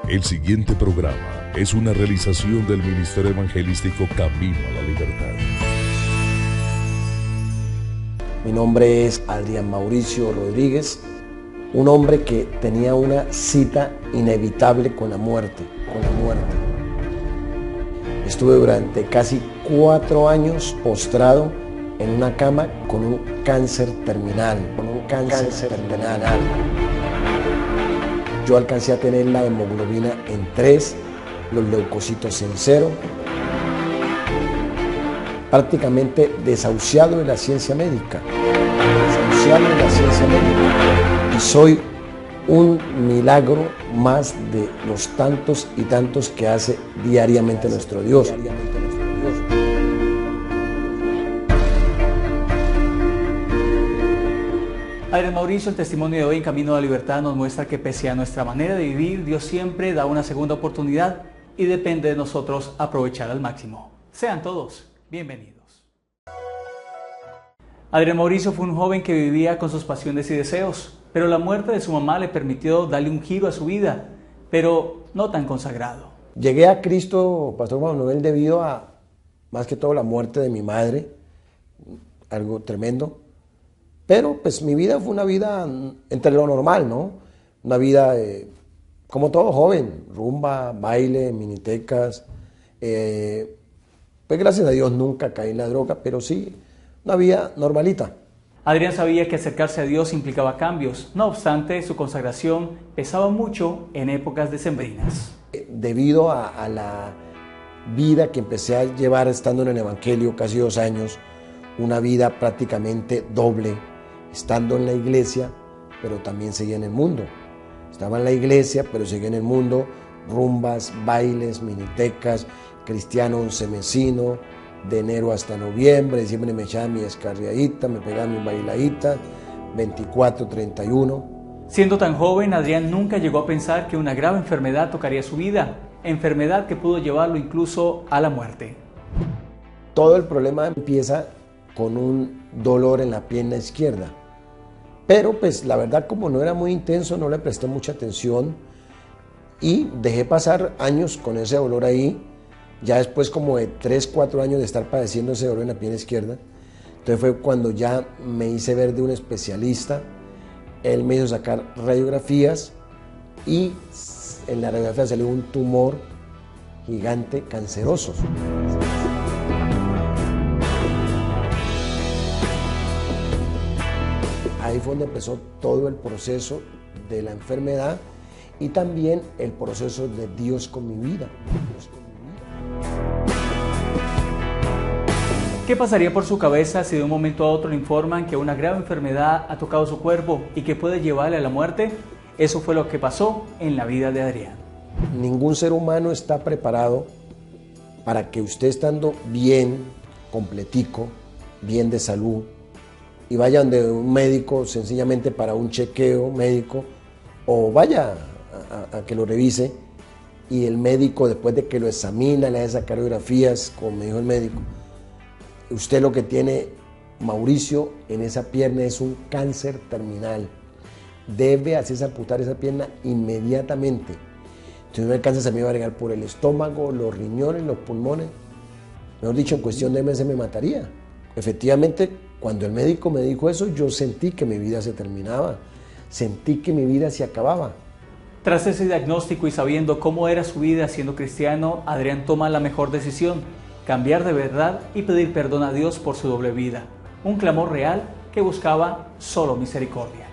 El siguiente programa es una realización del Ministerio Evangelístico Camino a la Libertad. Mi nombre es Adrián Mauricio Rodríguez, un hombre que tenía una cita inevitable con la muerte. Estuve durante casi 4 años postrado en una cama con un cáncer terminal. Yo alcancé a tener la hemoglobina en 3, los leucocitos en 0, prácticamente desahuciado de la ciencia médica. Y soy un milagro más de los tantos y tantos que hace diariamente nuestro Dios. Adrián Mauricio, el testimonio de hoy en Camino a la Libertad nos muestra que pese a nuestra manera de vivir, Dios siempre da una segunda oportunidad y depende de nosotros aprovechar al máximo. Sean todos bienvenidos. Adrián Mauricio fue un joven que vivía con sus pasiones y deseos, pero la muerte de su mamá le permitió darle un giro a su vida, pero no tan consagrado. Llegué a Cristo, Pastor Manuel, debido a, más que todo, la muerte de mi madre, algo tremendo. Pero pues mi vida fue una vida entre lo normal, ¿no? Una vida como todo joven, rumba, baile, minitecas. Pues gracias a Dios nunca caí en la droga, pero sí, una vida normalita. Adrián sabía que acercarse a Dios implicaba cambios, no obstante su consagración pesaba mucho en épocas decembrinas. Debido a la vida que empecé a llevar estando en el Evangelio casi 2 años, una vida prácticamente doble, estando en la iglesia, pero también seguía en el mundo. Estaba en la iglesia, pero seguía en el mundo, rumbas, bailes, minitecas, cristiano oncemesino, de enero hasta noviembre, diciembre me echaba mi escarriadita, me pegaba mi bailadita, 24, 31. Siendo tan joven, Adrián nunca llegó a pensar que una grave enfermedad tocaría su vida, enfermedad que pudo llevarlo incluso a la muerte. Todo el problema empieza con un dolor en la pierna izquierda. Pero pues la verdad, como no era muy intenso, no le presté mucha atención y dejé pasar años con ese dolor ahí. Ya después como de 3, 4 años de estar padeciendo ese dolor en la pierna izquierda, entonces fue cuando ya me hice ver de un especialista. Él me hizo sacar radiografías y en la radiografía salió un tumor gigante canceroso. Ahí fue donde empezó todo el proceso de la enfermedad y también el proceso de Dios con mi vida. ¿Qué pasaría por su cabeza si de un momento a otro le informan que una grave enfermedad ha tocado su cuerpo y que puede llevarle a la muerte? Eso fue lo que pasó en la vida de Adrián. Ningún ser humano está preparado para que usted, estando bien, completico, bien de salud, y vaya donde un médico sencillamente para un chequeo médico, o vaya a que lo revise, y el médico, después de que lo examina, le hace sacar radiografías, como me dijo el médico, usted lo que tiene, Mauricio, en esa pierna es un cáncer terminal. Debe hacerse amputar esa pierna inmediatamente. Si no el cáncer se me iba a llegar por el estómago, los riñones, los pulmones. Mejor dicho, en cuestión de meses me mataría. Efectivamente, cuando el médico me dijo eso, yo sentí que mi vida se terminaba. Sentí que mi vida se acababa. Tras ese diagnóstico y sabiendo cómo era su vida siendo cristiano, Adrián toma la mejor decisión: cambiar de verdad y pedir perdón a Dios por su doble vida. Un clamor real que buscaba solo misericordia.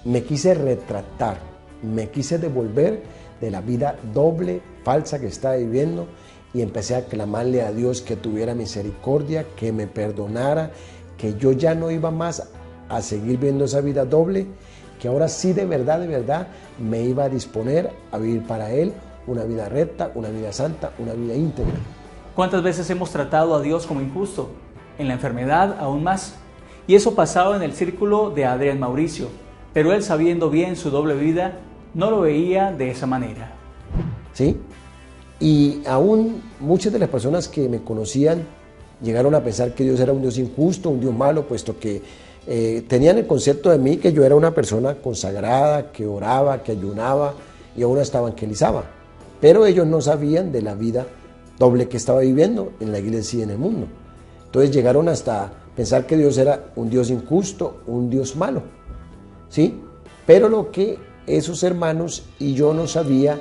Me quise retratar, me quise devolver de la vida doble, falsa que estaba viviendo, y empecé a clamarle a Dios que tuviera misericordia, que me perdonara, que yo ya no iba más a seguir viendo esa vida doble, que ahora sí de verdad me iba a disponer a vivir para Él una vida recta, una vida santa, una vida íntegra. ¿Cuántas veces hemos tratado a Dios como injusto? En la enfermedad aún más. Y eso pasaba en el círculo de Adrián Mauricio, pero él, sabiendo bien su doble vida, no lo veía de esa manera. ¿Sí? Y aún muchas de las personas que me conocían llegaron a pensar que Dios era un Dios injusto, un Dios malo, puesto que tenían el concepto de mí que yo era una persona consagrada, que oraba, que ayunaba, y aún hasta evangelizaba, pero ellos no sabían de la vida doble que estaba viviendo en la iglesia y en el mundo. Entonces llegaron hasta pensar que Dios era un Dios injusto, un Dios malo, ¿sí? Pero lo que esos hermanos y yo no sabía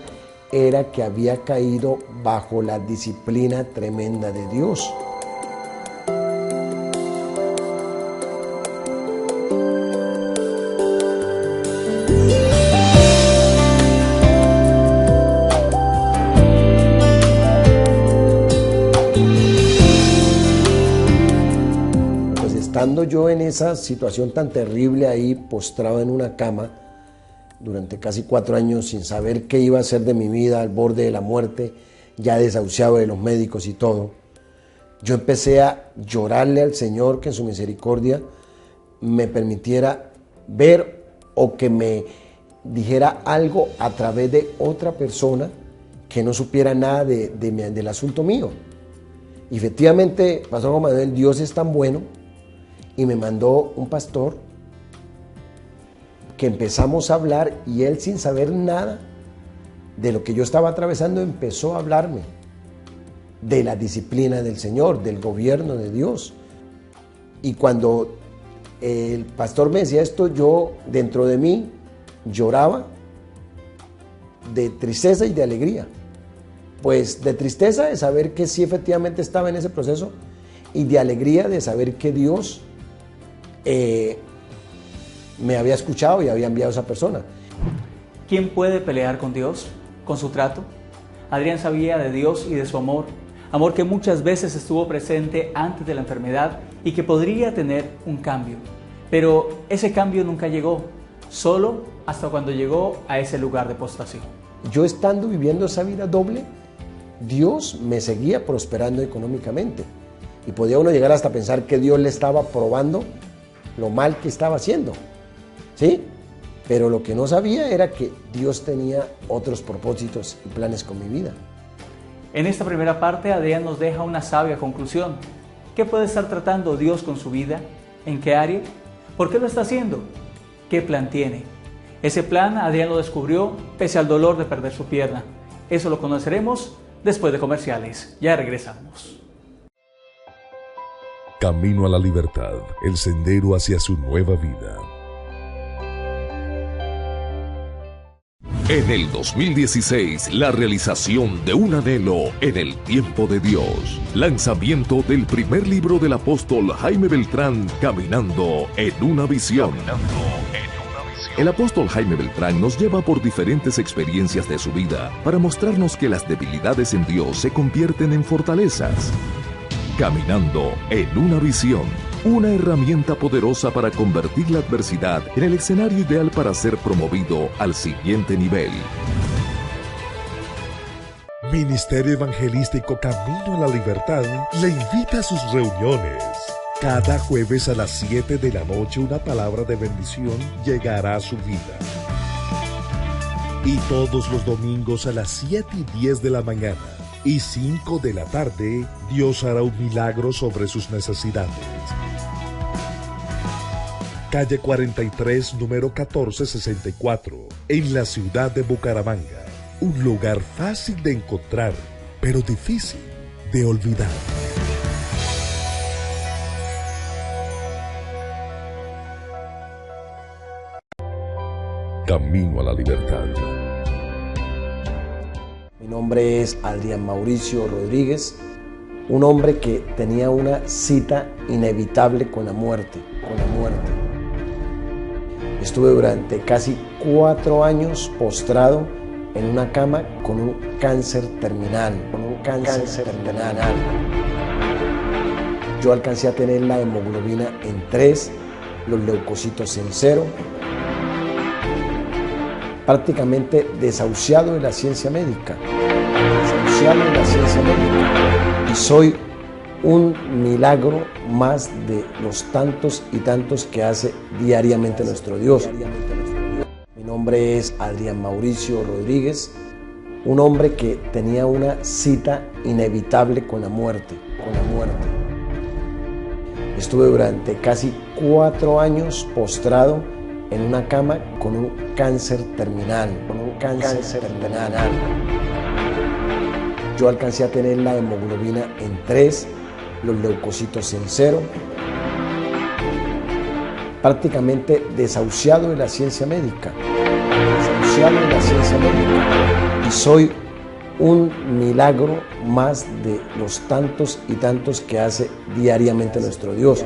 era que había caído bajo la disciplina tremenda de Dios. Estando yo en esa situación tan terrible ahí, postrado en una cama, durante casi 4 años, sin saber qué iba a hacer de mi vida, al borde de la muerte, ya desahuciado de los médicos y todo, yo empecé a llorarle al Señor que en su misericordia me permitiera ver o que me dijera algo a través de otra persona que no supiera nada del asunto mío. Y efectivamente, Pastor Juan Manuel, Dios es tan bueno, y me mandó un pastor que empezamos a hablar, y él, sin saber nada de lo que yo estaba atravesando, empezó a hablarme de la disciplina del Señor, del gobierno de Dios. Y cuando el pastor me decía esto, yo dentro de mí lloraba de tristeza y de alegría. Pues de tristeza de saber que sí, efectivamente estaba en ese proceso, y de alegría de saber que Dios me había escuchado y había enviado a esa persona. ¿Quién puede pelear con Dios, con su trato? Adrián sabía de Dios y de su amor, amor que muchas veces estuvo presente antes de la enfermedad y que podría tener un cambio. Pero ese cambio nunca llegó, solo hasta cuando llegó a ese lugar de postración. Yo, estando viviendo esa vida doble, Dios me seguía prosperando económicamente, y podía uno llegar hasta pensar que Dios le estaba probando lo mal que estaba haciendo, ¿sí? Pero lo que no sabía era que Dios tenía otros propósitos y planes con mi vida. En esta primera parte, Adrián nos deja una sabia conclusión. ¿Qué puede estar tratando Dios con su vida? ¿En qué área? ¿Por qué lo está haciendo? ¿Qué plan tiene? Ese plan Adrián lo descubrió pese al dolor de perder su pierna. Eso lo conoceremos después de comerciales. Ya regresamos. Camino a la libertad, el sendero hacia su nueva vida. En el 2016, la realización de un anhelo en el tiempo de Dios. Lanzamiento del primer libro del apóstol Jaime Beltrán, Caminando en una visión. El apóstol Jaime Beltrán nos lleva por diferentes experiencias de su vida para mostrarnos que las debilidades en Dios se convierten en fortalezas. Caminando en una visión, una herramienta poderosa para convertir la adversidad en el escenario ideal para ser promovido al siguiente nivel. Ministerio Evangelístico Camino a la Libertad le invita a sus reuniones. Cada jueves a las 7 de la noche una palabra de bendición llegará a su vida. Y todos los domingos a las 7:10 de la mañana y 5 de la tarde, Dios hará un milagro sobre sus necesidades. Calle 43, número 1464, en la ciudad de Bucaramanga. Un lugar fácil de encontrar, pero difícil de olvidar. Camino a la libertad. Mi nombre es Adrián Mauricio Rodríguez, un hombre que tenía una cita inevitable con la muerte, Estuve durante casi 4 años postrado en una cama con un cáncer terminal, Yo alcancé a tener la hemoglobina en 3, los leucocitos en 0, prácticamente desahuciado de la ciencia médica, y soy un milagro más de los tantos y tantos que hace diariamente nuestro Dios. Mi nombre es Adrián Mauricio Rodríguez, un hombre que tenía una cita inevitable con la muerte, Estuve durante casi 4 años postrado en una cama con un cáncer terminal, Yo alcancé a tener la hemoglobina en 3, los leucocitos en 0, prácticamente desahuciado de la ciencia médica, y soy un milagro más de los tantos y tantos que hace diariamente nuestro Dios.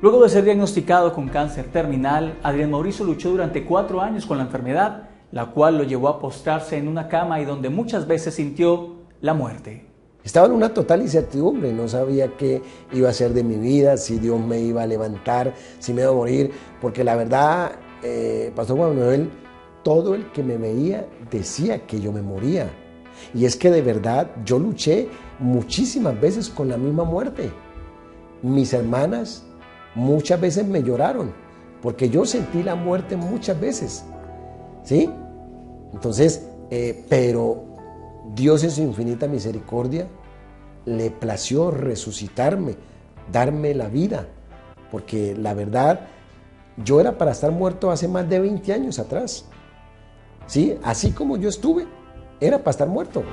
Luego de ser diagnosticado con cáncer terminal, Adrián Mauricio luchó durante 4 años con la enfermedad, la cual lo llevó a postrarse en una cama y donde muchas veces sintió la muerte. Estaba en una total incertidumbre, no sabía qué iba a hacer de mi vida, si Dios me iba a levantar, si me iba a morir, porque la verdad, Pastor Juan Manuel, todo el que me veía decía que yo me moría. Y es que de verdad yo luché muchísimas veces con la misma muerte. Mis hermanas muchas veces me lloraron, porque yo sentí la muerte muchas veces, ¿sí? Entonces, pero Dios en su infinita misericordia le plació resucitarme, darme la vida, porque la verdad, yo era para estar muerto hace más de 20 años atrás, ¿sí? Así como yo estuve, era para estar muerto.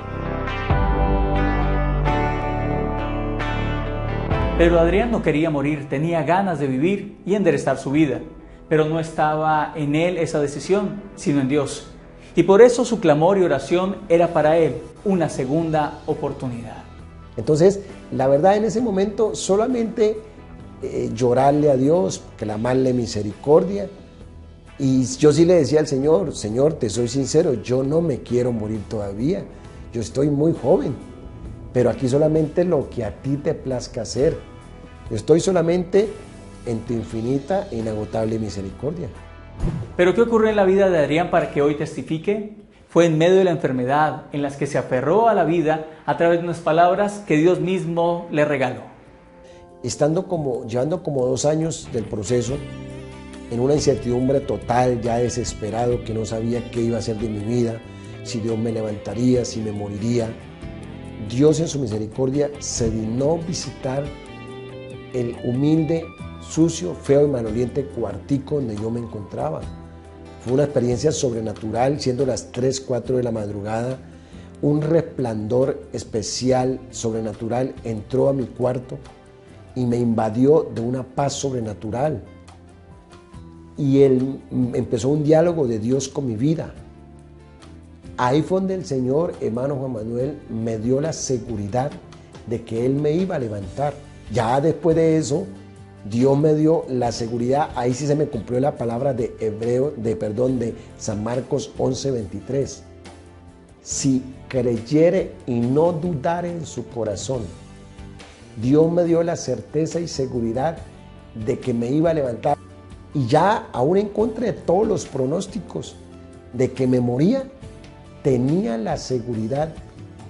Pero Adrián no quería morir, tenía ganas de vivir y enderezar su vida, pero no estaba en él esa decisión, sino en Dios. Y por eso su clamor y oración era para él una segunda oportunidad. Entonces, la verdad en ese momento solamente llorarle a Dios, clamarle misericordia. Y yo sí le decía al Señor, Señor, te soy sincero, yo no me quiero morir todavía, yo estoy muy joven, pero aquí solamente lo que a ti te plazca hacer. Yo estoy solamente en tu infinita e inagotable misericordia. ¿Pero qué ocurrió en la vida de Adrián para que hoy testifique? Fue en medio de la enfermedad en las que se aferró a la vida a través de unas palabras que Dios mismo le regaló. Llevando como 2 años del proceso, en una incertidumbre total, ya desesperado, que no sabía qué iba a hacer de mi vida, si Dios me levantaría, si me moriría, Dios en su misericordia se dignó visitar el humilde, sucio, feo y maloliente cuartico donde yo me encontraba. Fue una experiencia sobrenatural, siendo las 3, 4 de la madrugada, un resplandor especial, sobrenatural, entró a mi cuarto y me invadió de una paz sobrenatural. Y empezó un diálogo de Dios con mi vida. Ahí fue donde el Señor, hermano Juan Manuel, me dio la seguridad de que Él me iba a levantar. Ya después de eso, Dios me dio la seguridad, ahí sí se me cumplió la palabra de San Marcos 11:23. Si creyere y no dudare en su corazón, Dios me dio la certeza y seguridad de que me iba a levantar. Y ya, aún en contra de todos los pronósticos de que me moría, tenía la seguridad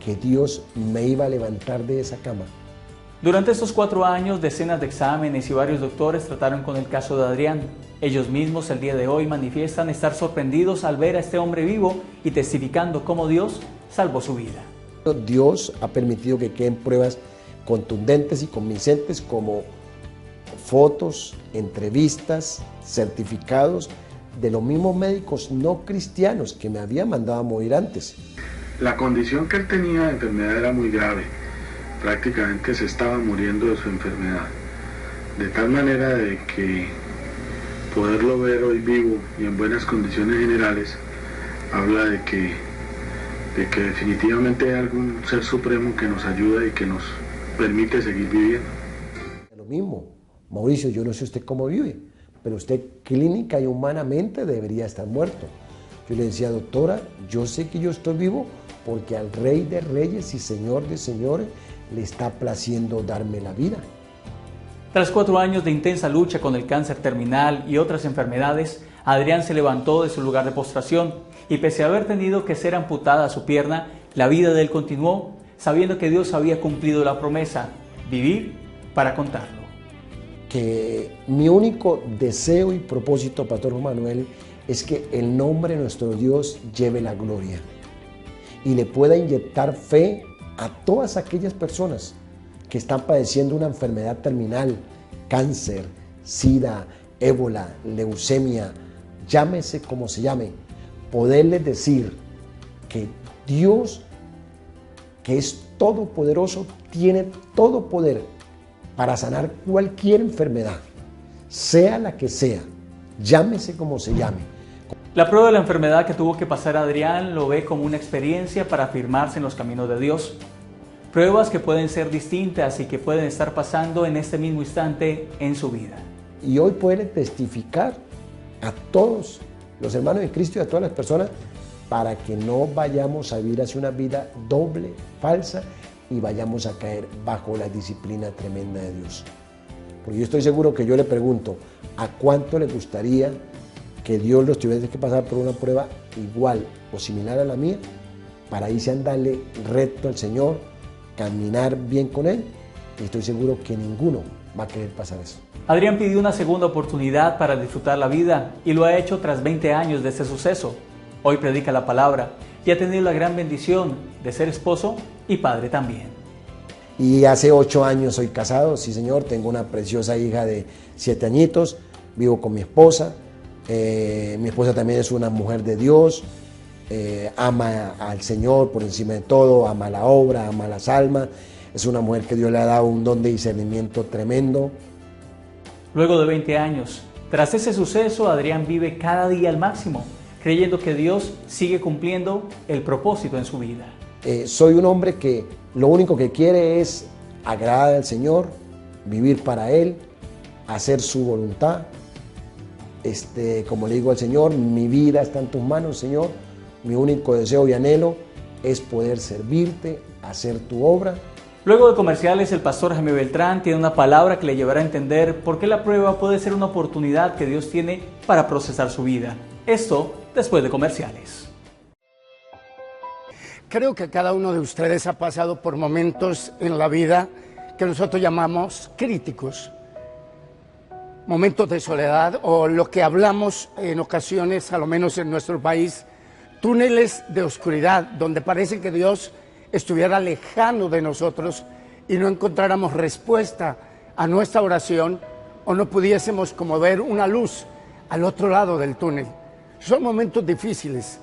que Dios me iba a levantar de esa cama. Durante estos 4 años, decenas de exámenes y varios doctores trataron con el caso de Adrián. Ellos mismos el día de hoy manifiestan estar sorprendidos al ver a este hombre vivo y testificando cómo Dios salvó su vida. Dios ha permitido que queden pruebas contundentes y convincentes como fotos, entrevistas, certificados de los mismos médicos no cristianos que me habían mandado a morir antes. La condición que él tenía de enfermedad era muy grave. Prácticamente se estaba muriendo de su enfermedad, de tal manera de que poderlo ver hoy vivo y en buenas condiciones generales habla de que definitivamente hay algún ser supremo que nos ayuda y que nos permite seguir viviendo. Lo mismo, Mauricio, yo no sé usted cómo vive, pero usted clínica y humanamente debería estar muerto. Yo le decía, doctora, yo sé que yo estoy vivo porque al Rey de Reyes y Señor de Señores le está placiendo darme la vida. Tras 4 años de intensa lucha con el cáncer terminal y otras enfermedades, Adrián se levantó de su lugar de postración y pese a haber tenido que ser amputada su pierna, la vida de él continuó, sabiendo que Dios había cumplido la promesa, vivir para contarlo. Que mi único deseo y propósito, Pastor Manuel, es que el nombre de nuestro Dios lleve la gloria y le pueda inyectar fe a todas aquellas personas que están padeciendo una enfermedad terminal, cáncer, sida, ébola, leucemia, llámese como se llame, poderles decir que Dios, que es todopoderoso, tiene todo poder para sanar cualquier enfermedad, sea la que sea, llámese como se llame. La prueba de la enfermedad que tuvo que pasar Adrián lo ve como una experiencia para afirmarse en los caminos de Dios. Pruebas que pueden ser distintas y que pueden estar pasando en este mismo instante en su vida. Y hoy puede testificar a todos los hermanos de Cristo y a todas las personas para que no vayamos a vivir hacia una vida doble, falsa, y vayamos a caer bajo la disciplina tremenda de Dios. Porque yo estoy seguro que yo le pregunto, ¿a cuánto le gustaría que Dios los tuviese que pasar por una prueba igual o similar a la mía para irse a darle recto al Señor, caminar bien con Él? Y estoy seguro que ninguno va a querer pasar eso. Adrián pidió una segunda oportunidad para disfrutar la vida y lo ha hecho tras 20 años de este suceso. Hoy predica la palabra y ha tenido la gran bendición de ser esposo y padre también. Y hace 8 años soy casado, sí señor, tengo una preciosa hija de 7 añitos, vivo con mi esposa. Mi esposa también es una mujer de Dios, ama al Señor por encima de todo, ama la obra, ama las almas. Es una mujer que Dios le ha dado un don de discernimiento tremendo. Luego de 20 años, tras ese suceso, Adrián vive cada día al máximo, creyendo que Dios sigue cumpliendo el propósito en su vida. Soy un hombre que lo único que quiere es agradar al Señor, vivir para Él, hacer su voluntad. Como le digo al Señor, mi vida está en tus manos, Señor. Mi único deseo y anhelo es poder servirte, hacer tu obra. Luego de comerciales, el pastor Jaime Beltrán tiene una palabra que le llevará a entender por qué la prueba puede ser una oportunidad que Dios tiene para procesar su vida. Esto después de comerciales. Creo que cada uno de ustedes ha pasado por momentos en la vida que nosotros llamamos críticos. Momentos de soledad o lo que hablamos en ocasiones, a lo menos en nuestro país, túneles de oscuridad, donde parece que Dios estuviera lejano de nosotros y no encontráramos respuesta a nuestra oración o no pudiésemos como ver una luz al otro lado del túnel. Son momentos difíciles,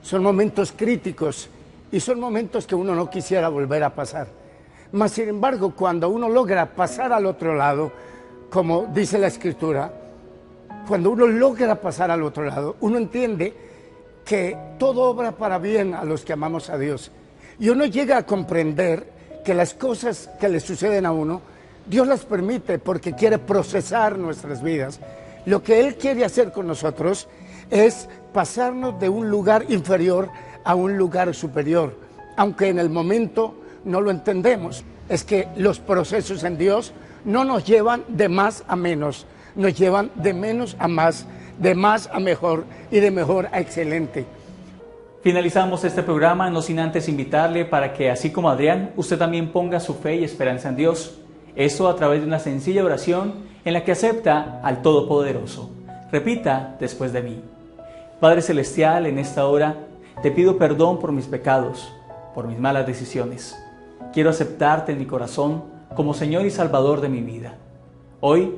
son momentos críticos y son momentos que uno no quisiera volver a pasar. Mas, sin embargo, cuando uno logra pasar al otro lado, como dice la Escritura, cuando uno logra pasar al otro lado, uno entiende que todo obra para bien a los que amamos a Dios. Y uno llega a comprender que las cosas que le suceden a uno, Dios las permite porque quiere procesar nuestras vidas. Lo que Él quiere hacer con nosotros es pasarnos de un lugar inferior a un lugar superior, aunque en el momento no lo entendemos. Es que los procesos en Dios no nos llevan de más a menos, nos llevan de menos a más, de más a mejor y de mejor a excelente. Finalizamos este programa no sin antes invitarle para que, así como Adrián, usted también ponga su fe y esperanza en Dios. Esto a través de una sencilla oración en la que acepta al Todopoderoso. Repita después de mí: Padre Celestial, en esta hora te pido perdón por mis pecados, por mis malas decisiones. Quiero aceptarte en mi corazón como Señor y Salvador de mi vida. Hoy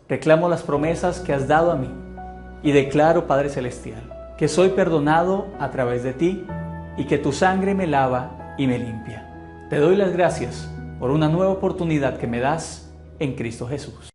reclamo las promesas que has dado a mí y declaro, Padre Celestial, que soy perdonado a través de ti y que tu sangre me lava y me limpia. Te doy las gracias por una nueva oportunidad que me das en Cristo Jesús.